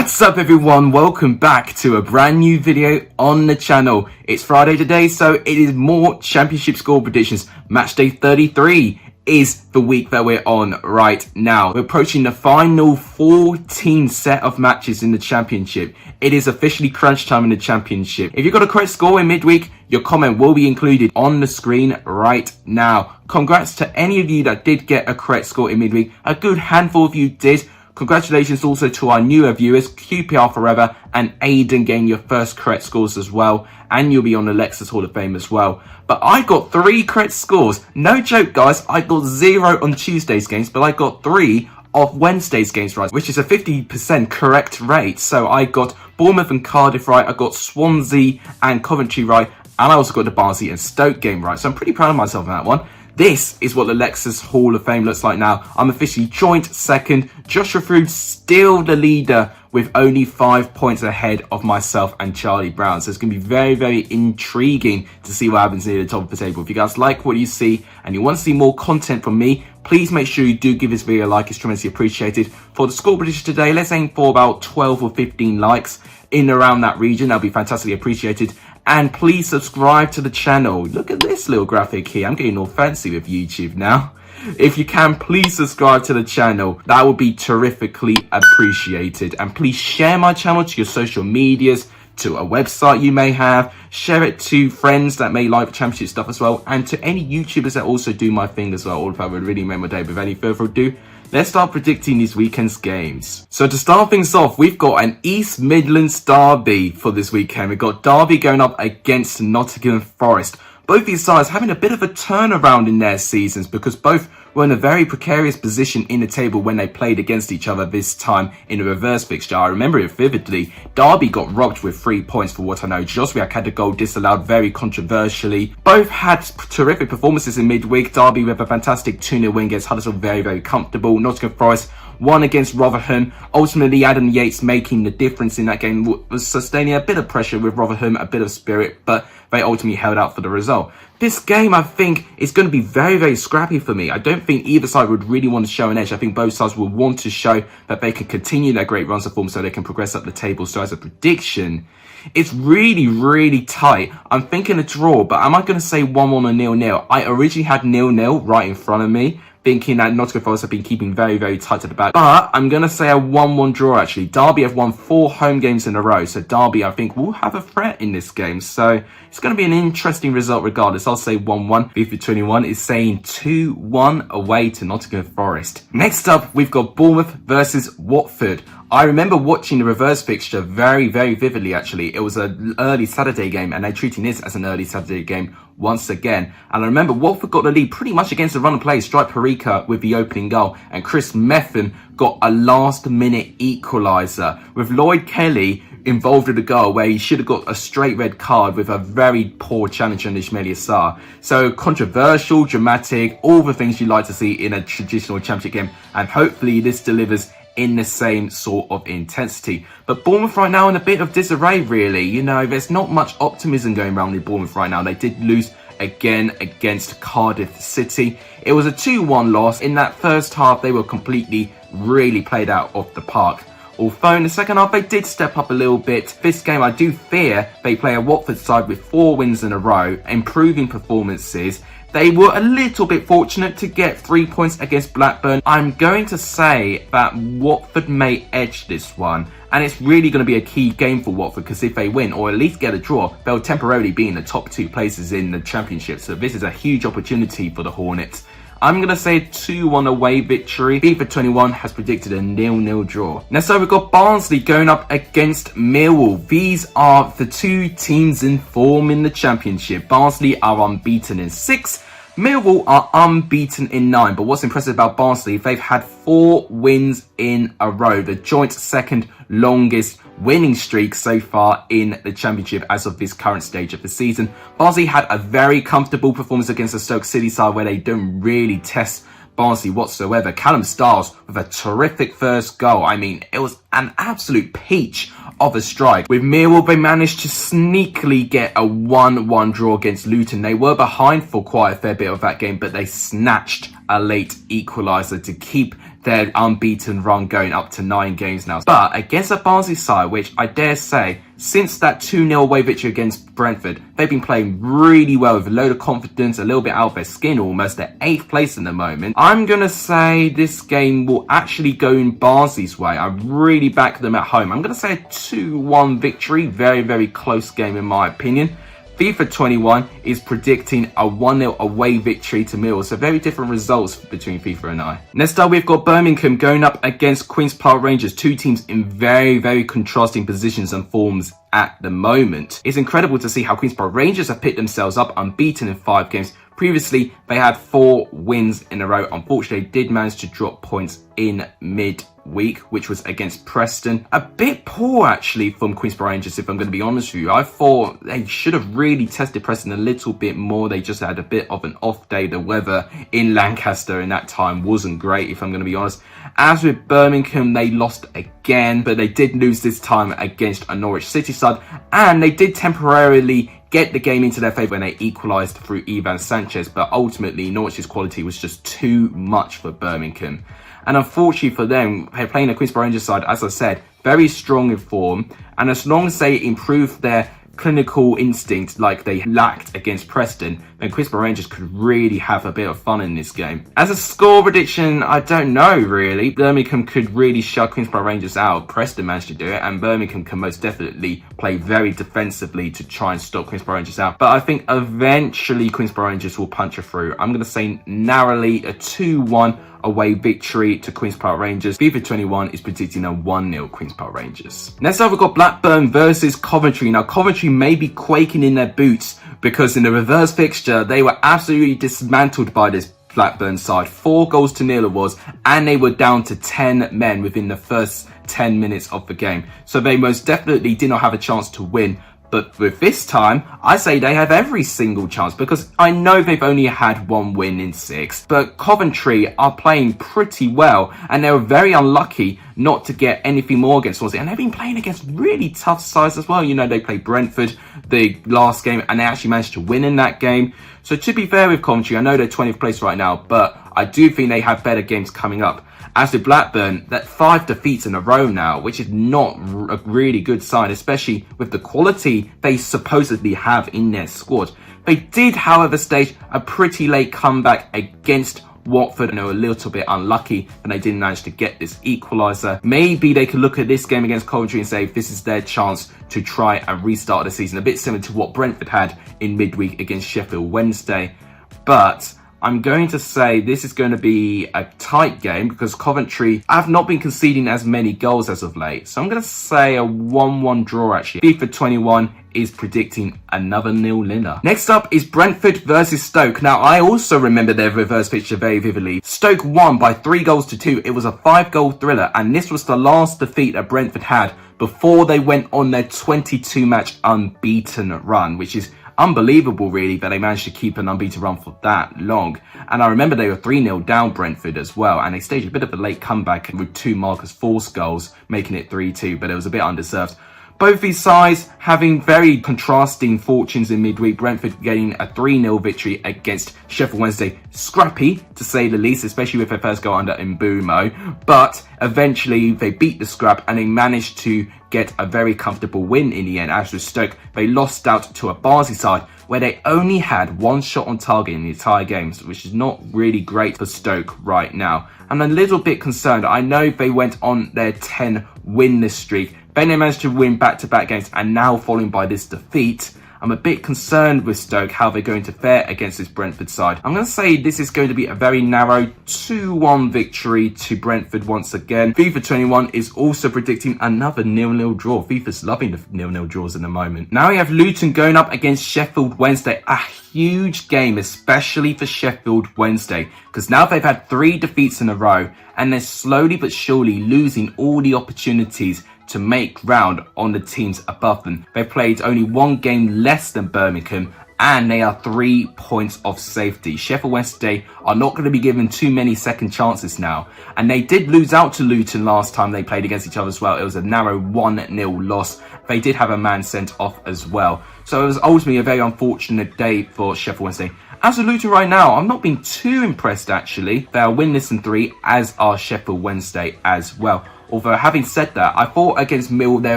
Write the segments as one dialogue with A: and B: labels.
A: What's up everyone, welcome back to a brand new video on the channel. It's Friday today, so it is more championship score predictions. Matchday 33 is the week that we're on right now. We're approaching the final 14 set of matches in the championship. It is officially crunch time in the championship. If you got a correct score in midweek, your comment will be included on the screen right now. Congrats to any of you that did get a correct score in midweek. A good handful of you did. Congratulations also to our newer viewers, QPR Forever and Aiden getting your first correct scores as well. And you'll be on the Lexus Hall of Fame as well. But I got 3 correct scores. No joke, guys. I got 0 on Tuesday's games, but I got 3 of Wednesday's games right, which is a 50% correct rate. So I got Bournemouth and Cardiff right. I got Swansea and Coventry right. And I also got the Barnsley and Stoke game right. So I'm pretty proud of myself on that one. This is what the Lexus Hall of Fame looks like now. I'm officially joint second. Joshua Froome still the leader with only 5 points ahead of myself and Charlie Brown. So it's going to be very, very intriguing to see what happens near the top of the table. If you guys like what you see and you want to see more content from me, please make sure you do give this video a like. It's tremendously appreciated. For the score prediction today, let's aim for about 12 or 15 likes in around that region. That'll be fantastically appreciated. And please subscribe to the channel. Look at this little graphic here. I'm getting all fancy with YouTube now. If you can, please subscribe to the channel. That would be terrifically appreciated. And please share my channel to your social medias, to a website you may have. Share it to friends that may like championship stuff as well. And to any YouTubers that also do my thing as well. All of that would really make my day. But without any further ado, let's start predicting this weekend's games. So to start things off, we've got an East Midlands derby for this weekend. We've got Derby going up against Nottingham Forest. Both these sides having a bit of a turnaround in their seasons because both were in a very precarious position in the table when they played against each other this time in a reverse fixture. I remember it vividly. Derby got robbed with 3 points for what I know. Joswiak had the goal disallowed very controversially. Both had terrific performances in midweek. Derby with a fantastic 2-0 win against Huddersfield, very, very comfortable. Nottingham Forest won against Rotherham. Ultimately, Adam Yates making the difference in that game, was sustaining a bit of pressure with Rotherham, a bit of spirit, but they ultimately held out for the result. This game, I think, is going to be very, very scrappy for me. I don't think either side would really want to show an edge. I think both sides will want to show that they can continue their great runs of form so they can progress up the table. So as a prediction, it's really, really tight. I'm thinking a draw, but am I going to say 1-1 or 0-0? I originally had 0-0 right in front of me, thinking that Nottingham Forest have been keeping very, very tight to the back. But I'm going to say a 1-1 draw, actually. Derby have won 4 home games in a row. So Derby, I think, will have a threat in this game. So it's going to be an interesting result regardless. I'll say 1-1. FIFA21 is saying 2-1 away to Nottingham Forest. Next up, we've got Bournemouth versus Watford. I remember watching the reverse fixture very, very vividly, actually. It was an early Saturday game, and they're treating this as an early Saturday game once again. And I remember Watford got the lead pretty much against the run of play. Strike Parika with the opening goal, and Chris Methven got a last-minute equaliser, with Lloyd Kelly involved with a goal where he should have got a straight red card with a very poor challenge on Ismail Yassar. So controversial, dramatic, all the things you like to see in a traditional championship game, and hopefully this delivers in the same sort of intensity. But Bournemouth right now in a bit of disarray, really. You know, there's not much optimism going around in Bournemouth right now. They did lose again against Cardiff City. It was a 2-1 loss. In that first half, they were completely, really played out of the park. Although in the second half, they did step up a little bit. This game, I do fear they play a Watford side with 4 wins in a row, improving performances. They were a little bit fortunate to get 3 points against Blackburn. I'm going to say that Watford may edge this one. And it's really going to be a key game for Watford because if they win or at least get a draw, they'll temporarily be in the top 2 places in the championship. So this is a huge opportunity for the Hornets. I'm going to say a 2-1 away victory. FIFA21 has predicted a 0-0 draw. Now, so we've got Barnsley going up against Millwall. These are the 2 teams in form in the championship. Barnsley are unbeaten in 6. Millwall are unbeaten in 9. But what's impressive about Barnsley, they've had 4 wins in a row. The joint second longest winning streak so far in the championship as of this current stage of the season. Barnsley had a very comfortable performance against the Stoke City side where they don't really test Barnsley whatsoever. Callum Stiles with a terrific first goal. I mean, it was an absolute peach of a strike. With Millwall, they managed to sneakily get a 1-1 draw against Luton. They were behind for quite a fair bit of that game, but they snatched a late equaliser to keep their unbeaten run going up to 9 games now. But against a Barnsley side, which I dare say, since that 2-0 away victory against Brentford, they've been playing really well with a load of confidence, a little bit out of their skin almost. They're 8th place in the moment. I'm going to say this game will actually go in Barnsley's way. I really back them at home. I'm going to say a 2-1 victory. Very, very close game in my opinion. FIFA 21 is predicting a 1-0 away victory to Millwall. So very different results between FIFA and I. Next up, we've got Birmingham going up against Queen's Park Rangers. Two teams in very, very contrasting positions and forms at the moment. It's incredible to see how Queen's Park Rangers have picked themselves up unbeaten in 5 games. Previously, they had 4 wins in a row. Unfortunately, they did manage to drop points in midweek, which was against Preston. A bit poor, actually, from Queen's Park Rangers, if I'm going to be honest with you. I thought they should have really tested Preston a little bit more. They just had a bit of an off day. The weather in Lancaster in that time wasn't great, if I'm going to be honest. As with Birmingham, they lost again, but they did lose this time against a Norwich City side, and they did temporarily get the game into their favour when they equalised through Ivan Sanchez, but ultimately Norwich's quality was just too much for Birmingham. And unfortunately for them, they're playing a Queen's Park Rangers side, as I said, very strong in form, and as long as they improve their clinical instinct like they lacked against Preston, then Queen's Park Rangers could really have a bit of fun in this game. As a score prediction, I don't know really. Birmingham could really shut Queen's Park Rangers out. Preston managed to do it, and Birmingham can most definitely play very defensively to try and stop Queen's Park Rangers out. But I think eventually Queen's Park Rangers will punch her through. I'm going to say narrowly a 2-1 away victory to Queen's Park Rangers. FIFA 21 is predicting a 1-0 Queen's Park Rangers. Next up, we've got Blackburn versus Coventry. Now, Coventry may be quaking in their boots because in the reverse fixture, they were absolutely dismantled by this Blackburn side. 4-0 it was, and they were down to 10 men within the first 10 minutes of the game. So they most definitely did not have a chance to win. But with this time, I say they have every single chance, because I know they've only had 1 win in 6. But Coventry are playing pretty well, and they were very unlucky not to get anything more against Swansea. And they've been playing against really tough sides as well. You know, they played Brentford the last game, and they actually managed to win in that game. So to be fair with Coventry, I know they're 20th place right now, but I do think they have better games coming up. As with Blackburn, that 5 defeats in a row now, which is not a really good sign, especially with the quality they supposedly have in their squad. They did, however, stage a pretty late comeback against Watford, and they were a little bit unlucky and they didn't manage to get this equaliser. Maybe they could look at this game against Coventry and say this is their chance to try and restart the season, a bit similar to what Brentford had in midweek against Sheffield Wednesday. But I'm going to say this is going to be a tight game because Coventry have not been conceding as many goals as of late. So I'm going to say a 1-1 draw actually. FIFA 21 is predicting another 0-0. Next up is Brentford versus Stoke. Now, I also remember their reverse picture very vividly. Stoke won by 3-2. It was a 5-goal thriller, and this was the last defeat that Brentford had before they went on their 22-match unbeaten run, which is unbelievable really that they managed to keep an unbeaten run for that long. And I remember they were 3-0 down Brentford as well, and they staged a bit of a late comeback with 2 Marcus Forss goals, making it 3-2, but it was a bit undeserved. Both these sides having very contrasting fortunes in midweek. Brentford getting a 3-0 victory against Sheffield Wednesday. Scrappy, to say the least, especially with their first goal under Mbumo. But eventually they beat the scrap and they managed to get a very comfortable win in the end. As with Stoke, they lost out to a Barnsley side where they only had 1 shot on target in the entire game, which is not really great for Stoke right now. I'm a little bit concerned. I know they went on their 10 winless streak. Then they managed to win back-to-back games, and now following by this defeat, I'm a bit concerned with Stoke, how they're going to fare against this Brentford side. I'm going to say this is going to be a very narrow 2-1 victory to Brentford once again. FIFA 21 is also predicting another 0-0 draw. FIFA's loving the 0-0 draws in the moment. Now we have Luton going up against Sheffield Wednesday. A huge game, especially for Sheffield Wednesday, because now they've had 3 defeats in a row, and they're slowly but surely losing all the opportunities to make ground on the teams above them. They played only 1 game less than Birmingham and they are 3 points off safety. Sheffield Wednesday are not going to be given too many second chances now, and they did lose out to Luton last time they played against each other as well. It was a narrow 1-0 loss. They did have a man sent off as well, so it was ultimately a very unfortunate day for Sheffield Wednesday. As for Luton right now, I'm not being too impressed actually. They are winless in 3, as are Sheffield Wednesday as well. Although, having said that, I thought against Millwall they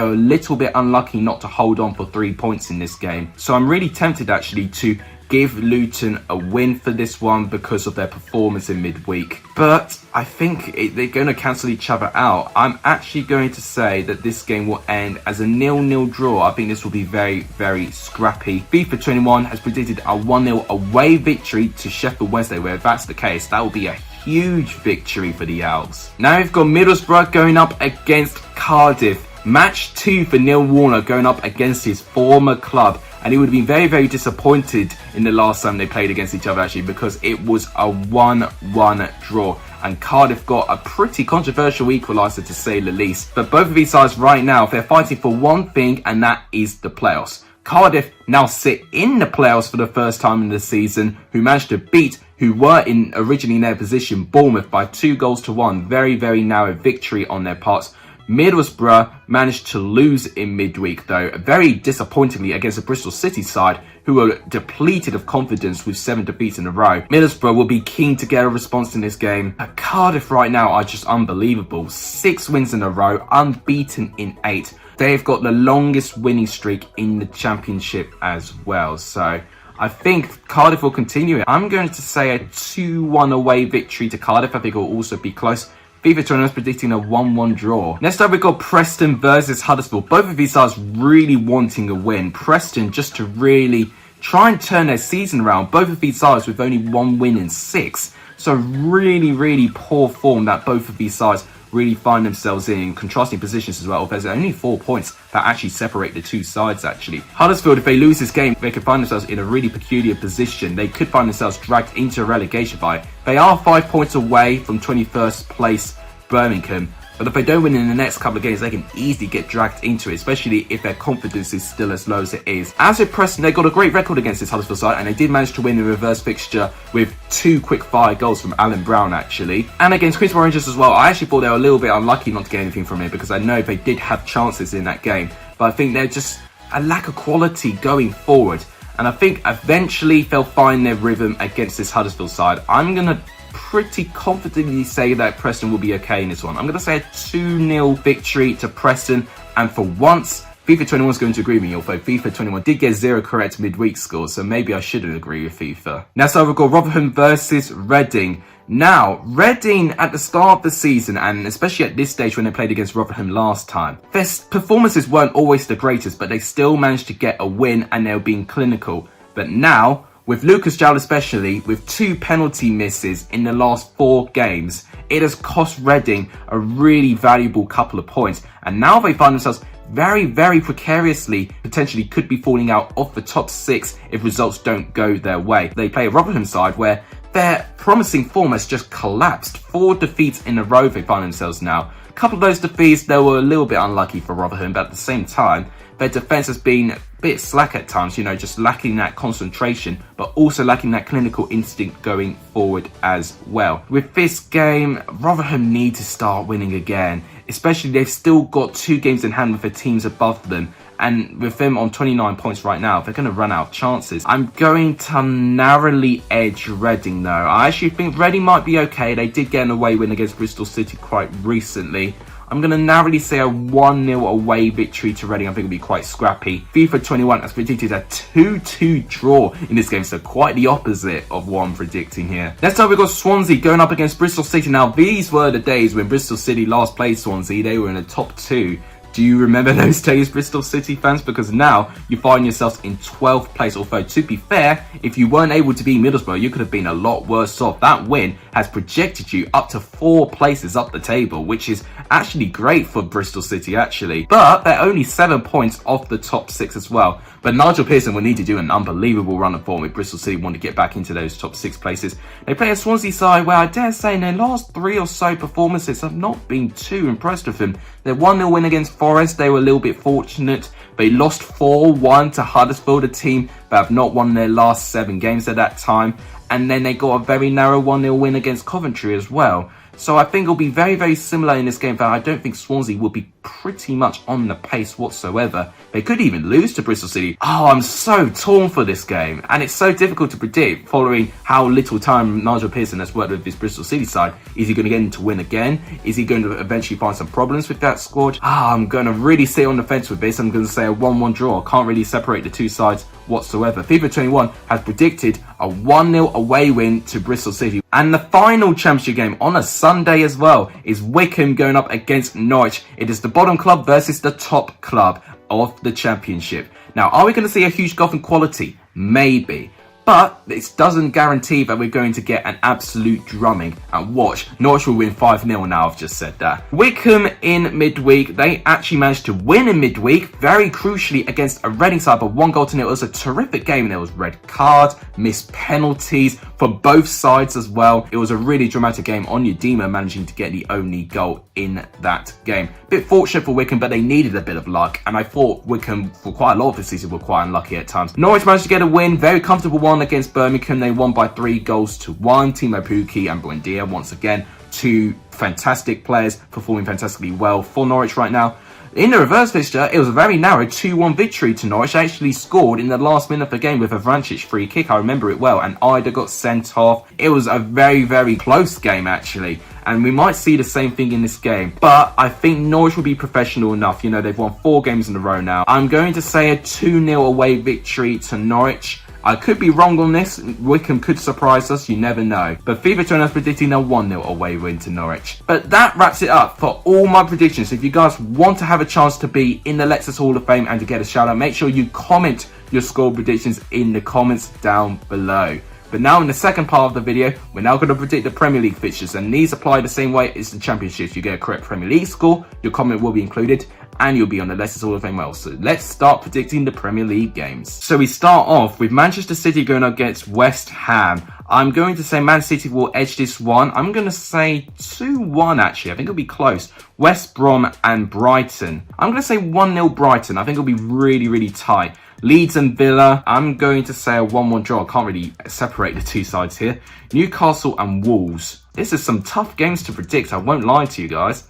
A: were a little bit unlucky not to hold on for 3 points in this game. So I'm really tempted actually to give Luton a win for this one because of their performance in midweek. But I think they're going to cancel each other out. I'm actually going to say that this game will end as a 0-0 draw. I think this will be very, very scrappy. FIFA 21 has predicted a 1-0 away victory to Sheffield Wednesday, where if that's the case, that will be a huge victory for the Owls. Now we've got Middlesbrough going up against Cardiff. Match 2 for Neil Warner going up against his former club. And he would have been very, very disappointed in the last time they played against each other actually, because it was a 1-1 draw. And Cardiff got a pretty controversial equaliser to say the least. But both of these sides right now, they're fighting for one thing, and that is the playoffs. Cardiff now sit in the playoffs for the first time in the season, who managed to beat who were originally in their position, Bournemouth, by 2-1. Very, very narrow victory on their parts. Middlesbrough managed to lose in midweek though, very disappointingly against the Bristol City side, who were depleted of confidence with 7 defeats in a row. Middlesbrough will be keen to get a response in this game. Cardiff right now are just unbelievable. 6 wins in a row, unbeaten in 8. They've got the longest winning streak in the championship as well. So I think Cardiff will continue it. I'm going to say a 2-1 away victory to Cardiff. I think it will also be close. FIFA 21 is predicting a 1-1 draw. Next up, we've got Preston versus Huddersfield. Both of these sides really wanting a win. Preston just to really try and turn their season around. Both of these sides with only 1 win in 6. So really, really poor form that both of these sides really find themselves in contrasting positions as well. There's only 4 points that actually separate the two sides actually. Huddersfield, if they lose this game, they could find themselves in a really peculiar position. They could find themselves dragged into a relegation fight. They are 5 points away from 21st place Birmingham, but if they don't win in the next couple of games, they can easily get dragged into it, especially if their confidence is still as low as it is. As with Preston, they got a great record against this Huddersfield side, and they did manage to win a reverse fixture with 2 quick-fire goals from Alan Brown, actually. And against Queens Park Rangers as well, I actually thought they were a little bit unlucky not to get anything from it, because I know they did have chances in that game, but I think they're just a lack of quality going forward. And I think eventually they'll find their rhythm against this Huddersfield side. I'm going to pretty confidently say that Preston will be okay in this one. I'm going to say a 2-0 victory to Preston, and for once FIFA 21 is going to agree with me, although FIFA 21 did get 0 correct midweek scores, so maybe I shouldn't agree with FIFA. Now, so we've got Rotherham versus Reading. Now, Reading at the start of the season, and especially at this stage when they played against Rotherham last time, their performances weren't always the greatest, but they still managed to get a win and they were being clinical. But now, with Lucas Jowl especially, with 2 penalty misses in the last 4 games, it has cost Reading a really valuable couple of points. And now they find themselves very, very precariously, potentially could be falling out of the top 6 if results don't go their way. They play a Rotherham side where their promising form has just collapsed. 4 defeats in a row they find themselves now. A couple of those defeats, they were a little bit unlucky for Rotherham, but at the same time, their defence has been a bit slack at times, you know, just lacking that concentration, but also lacking that clinical instinct going forward as well. With this game, Rotherham need to start winning again, especially they've still got 2 games in hand with the teams above them. And with them on 29 points right now, they're going to run out of chances. I'm going to narrowly edge Reading though. I actually think Reading might be okay. They did get an away win against Bristol City quite recently. I'm going to narrowly say a 1-0 away victory to Reading. I think it'll be quite scrappy. FIFA 21 has predicted a 2-2 draw in this game, so quite the opposite of what I'm predicting here. Next up, we've got Swansea going up against Bristol City. Now, these were the days when Bristol City last played Swansea. They were in the top 2. Do you remember those days, Bristol City fans? Because now you find yourselves in 12th place. Although, to be fair, if you weren't able to beat Middlesbrough, you could have been a lot worse off. That win has projected you up to 4 places up the table, which is actually great for Bristol City, actually. But they're only 7 points off the top 6 as well. But Nigel Pearson will need to do an unbelievable run of form if Bristol City want to get back into those top 6 places. They play a Swansea side where I dare say in their last 3 or so performances have not been too impressed with them. Their 1-0 win against Forest, they were a little bit fortunate. They lost 4-1 to Huddersfield, a team that have not won their last 7 games at that time. And then they got a very narrow 1-0 win against Coventry as well. So I think it'll be very, very similar in this game, but I don't think Swansea will be pretty much on the pace whatsoever. They could even lose to Bristol City. Oh, I'm so torn for this game. And it's so difficult to predict following how little time Nigel Pearson has worked with this Bristol City side. Is he going to get him to win again? Is he going to eventually find some problems with that squad? I'm going to really stay on the fence with this. I'm going to say a 1-1 draw. I can't really separate the two sides whatsoever. FIFA 21 has predicted a 1-0 away win to Bristol City. And the final championship game on a Sunday as well is Wycombe going up against Norwich. It is the bottom club versus the top club of the championship. Now, are we going to see a huge gulf in quality? Maybe. But this doesn't guarantee that we're going to get an absolute drumming. And watch, Norwich will win 5-0 now, I've just said that. Wycombe in midweek, they actually managed to win in midweek, very crucially against a Reading side, but 1-0. It was a terrific game. There was red cards, missed penalties for both sides as well. It was a really dramatic game. Onyedema managing to get the only goal in that game. Bit fortunate for Wycombe, but they needed a bit of luck. And I thought Wycombe, for quite a lot of the season, were quite unlucky at times. Norwich managed to get a win, very comfortable one against Birmingham. They won by 3-1. Timo Pukki and Buendia, once again, 2 fantastic players performing fantastically well for Norwich right now. In the reverse fixture, it was a very narrow 2-1 victory to Norwich. They actually scored in the last minute of the game with a Vrancic free kick. I remember it well. And Ida got sent off. It was a very, very close game, actually. And we might see the same thing in this game. But I think Norwich will be professional enough. You know, they've won 4 games in a row now. I'm going to say a 2-0 away victory to Norwich. I could be wrong on this. Wycombe could surprise us. You never know. But FIFA 21 is predicting a 1-0 away win to Norwich. But that wraps it up for all my predictions. If you guys want to have a chance to be in the Lexus Hall of Fame and to get a shout out, make sure you comment your score predictions in the comments down below. But now in the second part of the video, we're now going to predict the Premier League fixtures, and these apply the same way as the Championships. You get a correct Premier League score, your comment will be included, and you'll be on the Leicester Hall of Fame well. So let's start predicting the Premier League games. So we start off with Manchester City going against West Ham. I'm going to say Man City will edge this one. I'm going to say 2-1 actually. I think it'll be close. West Brom and Brighton. I'm going to say 1-0 Brighton. I think it'll be really, really tight. Leeds and Villa, I'm going to say a 1-1 draw. I can't really separate the two sides here. Newcastle and Wolves. This is some tough games to predict, I won't lie to you guys.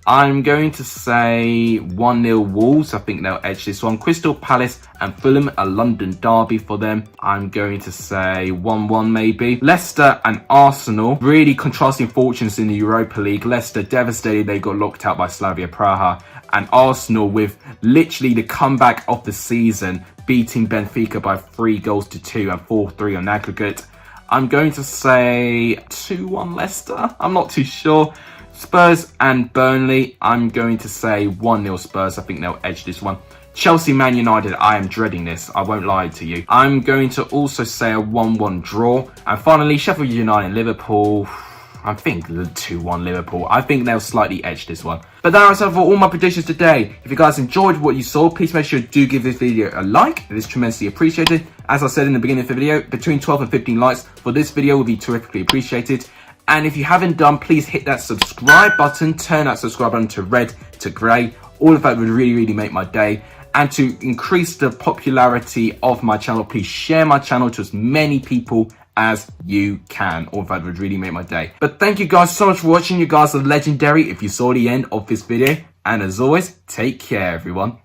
A: I'm going to say 1-0 Wolves. I think they'll edge this one. Crystal Palace and Fulham, a London derby for them. I'm going to say 1-1 maybe. Leicester and Arsenal, really contrasting fortunes in the Europa League. Leicester devastated, they got locked out by Slavia Praha. And Arsenal with literally the comeback of the season, beating Benfica by 3-2 and 4-3 on aggregate. I'm going to say 2-1 Leicester. I'm not too sure. Spurs and Burnley, I'm going to say 1-0 Spurs. I think they'll edge this one. Chelsea, Man United, I am dreading this. I won't lie to you. I'm going to also say a 1-1 draw. And finally, Sheffield United and Liverpool. I think the 2-1 Liverpool. I think they'll slightly edge this one. But that was it for all my predictions today. If you guys enjoyed what you saw, please make sure you do give this video a like. It is tremendously appreciated. As I said in the beginning of the video, between 12 and 15 likes for this video will be terrifically appreciated. And if you haven't done, please hit that subscribe button. Turn that subscribe button to red to grey. All of that would really, really make my day. And to increase the popularity of my channel, please share my channel to as many people as you can. All of that would really make my day. But thank you guys so much for watching. You guys are legendary if you saw the end of this video. And as always, take care, everyone.